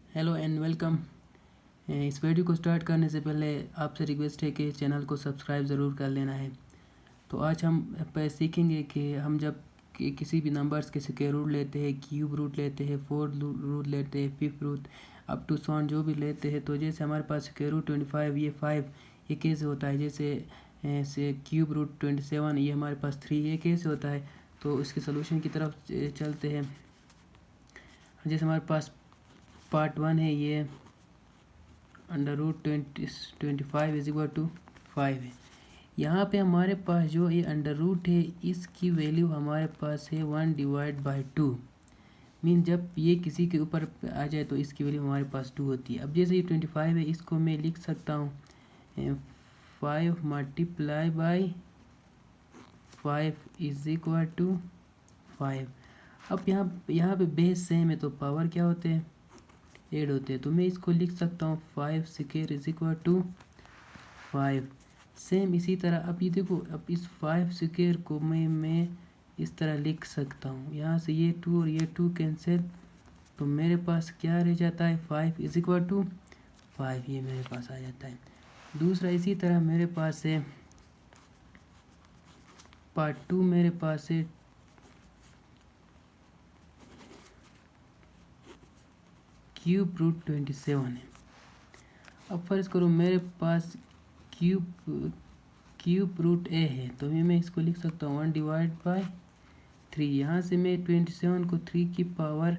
Hello and welcome. इस video को start करने से पहले आपसे रिक्वेस्ट है कि चैनल को सब्सक्राइब ज़रूर कर लेना है। तो आज हम सीखेंगे कि हम जब किसी भी नंबर्स के स्क्वायर रूट लेते हैं, क्यूब रूट लेते हैं, फोर्थ रूट लेते हैं, fifth root up to so on जो भी लेते हैं, तो जैसे हमारे पास स्क्वायर रूट 25 ये 5 ये कैसे होता है, जैसे क्यूब रूट 27 ये हमारे पास 3 ये कैसे होता है। तो इसके सोल्यूशन की तरफ चलते हैं। जैसे हमारे पास पार्ट 1 है, ये under root 25 is equal to 5 है। यहाँ पे हमारे पास जो ये अंडर रूट है इसकी वैल्यू हमारे पास है 1/2। मीन जब ये किसी के ऊपर आ जाए तो इसकी वैल्यू हमारे पास 2 होती है। अब जैसे ये 25 है, इसको मैं लिख सकता हूँ 5 multiply by 5 is equal to 5। अब यहाँ पे बेस सेम है तो पावर क्या होते हैं, ऐड होते हैं। तो मैं इसको लिख सकता हूँ 5 square is equal to 5। Same इसी तरह अब ये देखो, अब इस 5 स्क्वायर को मैं इस तरह लिख सकता हूँ। यहाँ से ये 2 और ये 2 कैंसिल, तो मेरे पास क्या रह जाता है 5 इज इक्वल टू 5, ये मेरे पास आ जाता है। दूसरा इसी तरह मेरे पास है पार्ट 2, मेरे पास है क्यूब रूट 27 है। अब फर्ज करो मेरे पास क्यूब रूट ए है, तो मैं इसको लिख सकता हूँ 1/3। यहाँ से मैं 27 को 3 की पावर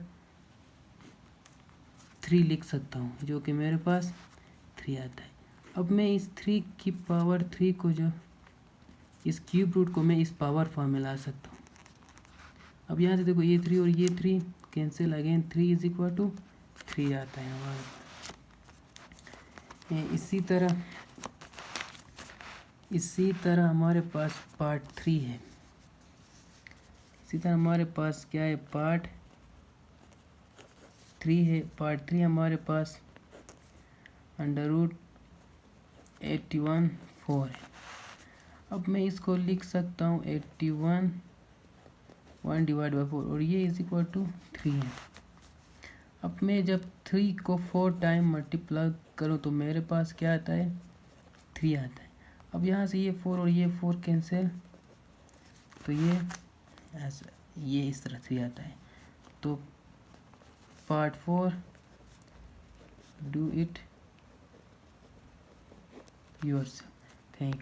3 लिख सकता हूँ, जो कि मेरे पास 3 आता है। अब मैं इस 3 की पावर 3 को, जो इस क्यूब रूट को मैं इस पावर फॉर्म में ला सकता हूँ। अब यहाँ से देखो ये 3 और ये 3 cancel, again 3 is equal to 3 आता है हमारे पास। इसी तरह हमारे पास पार्ट 3 है। इसी तरह हमारे पास क्या है, पार्ट 3 है। पार्ट 3 हमारे पास अंडर रूट 81 4 है। अब मैं इसको लिख सकता हूँ 81 1/4 और ये इज इक्वल टू 3 है। अब मैं जब 3 को 4 टाइम मल्टीप्लाई करूँ तो मेरे पास क्या आता है 3 आता है। अब यहाँ से ये 4 और ये 4 कैंसिल, तो ये ऐसा, ये इस तरह 3 आता है। तो part 4 do it yourself. Thank you.